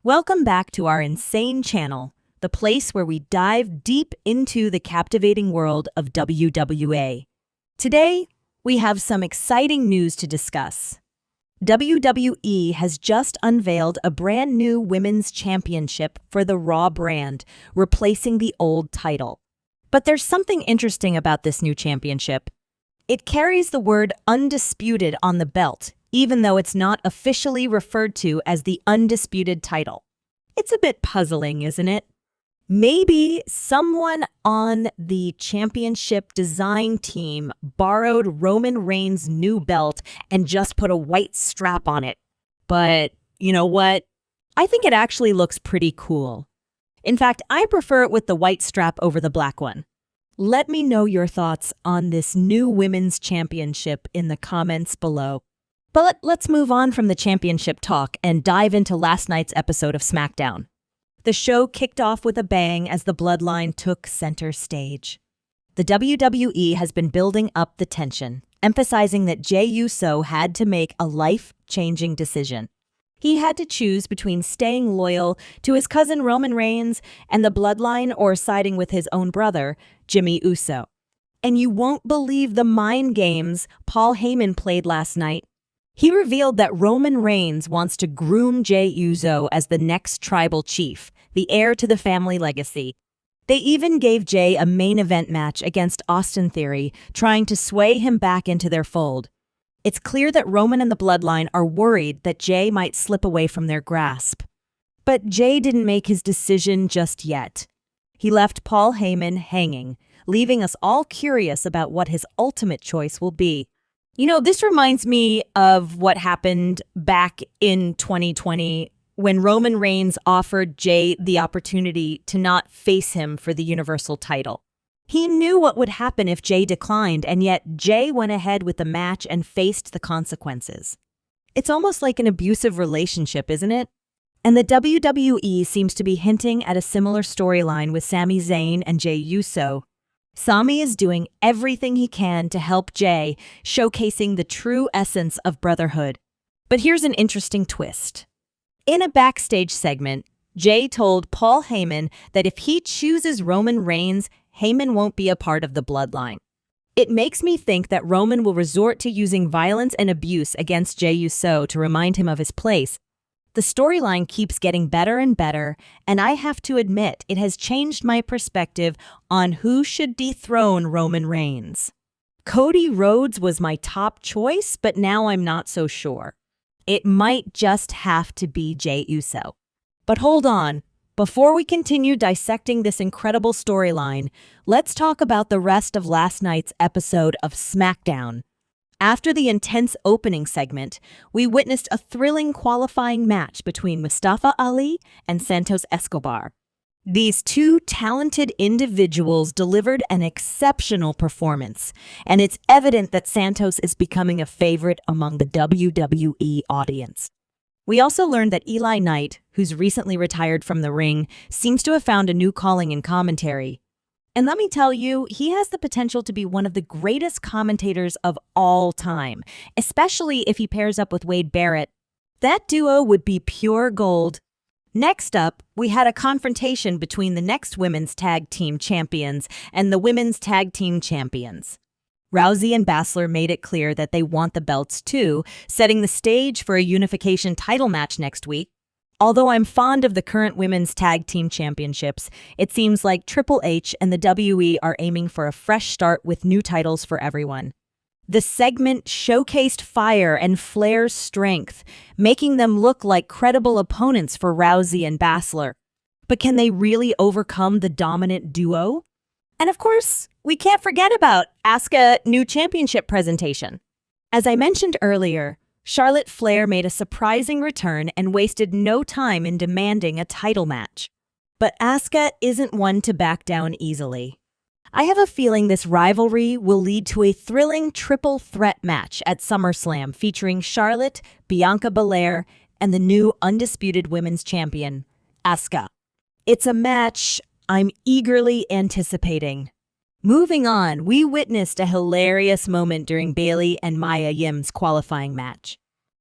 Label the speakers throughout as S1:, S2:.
S1: Welcome back to our insane channel, the place where we dive deep into the captivating world of WWE. Today, we have some exciting news to discuss. WWE has just unveiled a brand new women's championship for the Raw brand, replacing the old title. But there's something interesting about this new championship. It carries the word undisputed on the belt, even though it's not officially referred to as the undisputed title. It's a bit puzzling, isn't it? Maybe someone on the championship design team borrowed Roman Reigns' new belt and just put a white strap on it. But you know what? I think it actually looks pretty cool. In fact, I prefer it with the white strap over the black one. Let me know your thoughts on this new women's championship in the comments below. But let's move on from the championship talk and dive into last night's episode of SmackDown. The show kicked off with a bang as the Bloodline took center stage. The WWE has been building up the tension, emphasizing that Jey Uso had to make a life-changing decision. He had to choose between staying loyal to his cousin Roman Reigns and the Bloodline or siding with his own brother, Jimmy Uso. And you won't believe the mind games Paul Heyman played last night. He revealed that Roman Reigns wants to groom Jey Uso as the next tribal chief, the heir to the family legacy. They even gave Jey a main event match against Austin Theory, trying to sway him back into their fold. It's clear that Roman and the Bloodline are worried that Jey might slip away from their grasp. But Jey didn't make his decision just yet. He left Paul Heyman hanging, leaving us all curious about what his ultimate choice will be. You know, this reminds me of what happened back in 2020 when Roman Reigns offered Jey the opportunity to not face him for the Universal title. He knew what would happen if Jey declined, and yet Jey went ahead with the match and faced the consequences. It's almost like an abusive relationship, isn't it? And the WWE seems to be hinting at a similar storyline with Sami Zayn and Jey Uso. Sami is doing everything he can to help Jey, showcasing the true essence of brotherhood. But here's an interesting twist. In a backstage segment, Jey told Paul Heyman that if he chooses Roman Reigns, Heyman won't be a part of the Bloodline. It makes me think that Roman will resort to using violence and abuse against Jey Uso to remind him of his place. The storyline keeps getting better and better, and I have to admit it has changed my perspective on who should dethrone Roman Reigns. Cody Rhodes was my top choice, but now I'm not so sure. It might just have to be Jey Uso. But hold on, before we continue dissecting this incredible storyline, let's talk about the rest of last night's episode of SmackDown. After the intense opening segment, we witnessed a thrilling qualifying match between Mustafa Ali and Santos Escobar. These two talented individuals delivered an exceptional performance, and it's evident that Santos is becoming a favorite among the WWE audience. We also learned that Eli Knight, who's recently retired from the ring, seems to have found a new calling in commentary. And let me tell you, he has the potential to be one of the greatest commentators of all time, especially if he pairs up with Wade Barrett. That duo would be pure gold. Next up, we had a confrontation between the next women's tag team champions and the women's tag team champions. Rousey and Baszler made it clear that they want the belts too, setting the stage for a unification title match next week. Although I'm fond of the current women's tag team championships, it seems like Triple H and the WWE are aiming for a fresh start with new titles for everyone. The segment showcased Fire and Flair's strength, making them look like credible opponents for Rousey and Baszler. But can they really overcome the dominant duo? And of course, we can't forget about Asuka's new championship presentation. As I mentioned earlier, Charlotte Flair made a surprising return and wasted no time in demanding a title match. But Asuka isn't one to back down easily. I have a feeling this rivalry will lead to a thrilling triple threat match at SummerSlam featuring Charlotte, Bianca Belair, and the new undisputed women's champion, Asuka. It's a match I'm eagerly anticipating. Moving on, we witnessed a hilarious moment during Bayley and Mia Yim's qualifying match.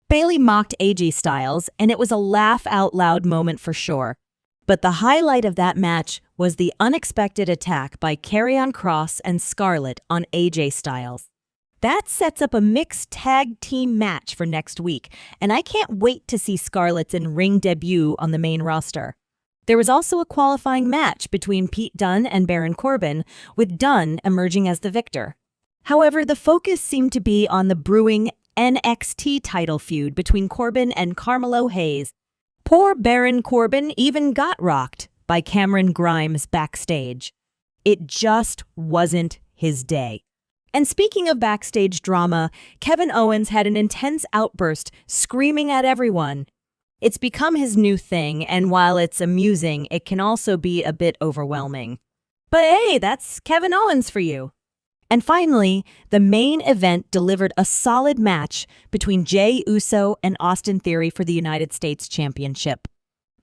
S1: Bailey mocked AJ Styles, and it was a laugh-out-loud moment for sure. But the highlight of that match was the unexpected attack by Karrion Kross and Scarlett on AJ Styles. That sets up a mixed tag team match for next week, and I can't wait to see Scarlett's in-ring debut on the main roster. There was also a qualifying match between Pete Dunne and Baron Corbin, with Dunne emerging as the victor. However, the focus seemed to be on the brewing NXT title feud between Corbin and Carmelo Hayes. Poor Baron Corbin even got rocked by Cameron Grimes backstage. It just wasn't his day. And speaking of backstage drama, Kevin Owens had an intense outburst screaming at everyone. It's become his new thing, and while it's amusing, it can also be a bit overwhelming. But hey, that's Kevin Owens for you. And finally, the main event delivered a solid match between Jey Uso and Austin Theory for the United States Championship.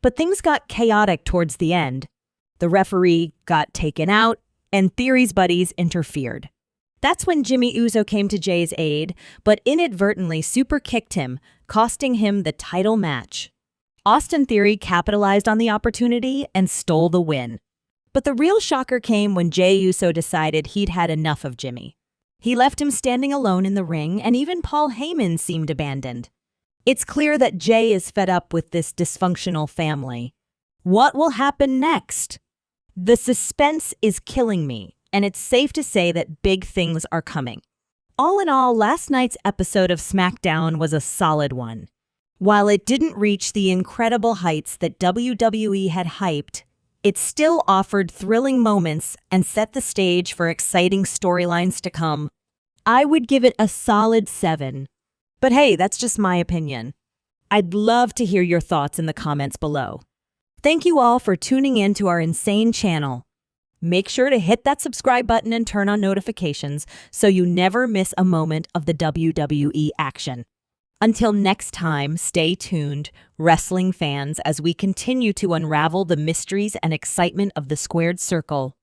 S1: But things got chaotic towards the end. The referee got taken out, and Theory's buddies interfered. That's when Jimmy Uso came to Jey's aid, but inadvertently super kicked him, costing him the title match. Austin Theory capitalized on the opportunity and stole the win. But the real shocker came when Jey Uso decided he'd had enough of Jimmy. He left him standing alone in the ring, and even Paul Heyman seemed abandoned. It's clear that Jey is fed up with this dysfunctional family. What will happen next? The suspense is killing me, and it's safe to say that big things are coming. All in all, last night's episode of SmackDown was a solid one. While it didn't reach the incredible heights that WWE had hyped, it still offered thrilling moments and set the stage for exciting storylines to come. I would give it a solid 7. But hey, that's just my opinion. I'd love to hear your thoughts in the comments below. Thank you all for tuning in to our insane channel. Make sure to hit that subscribe button and turn on notifications so you never miss a moment of the WWE action. Until next time, stay tuned, wrestling fans, as we continue to unravel the mysteries and excitement of the squared circle.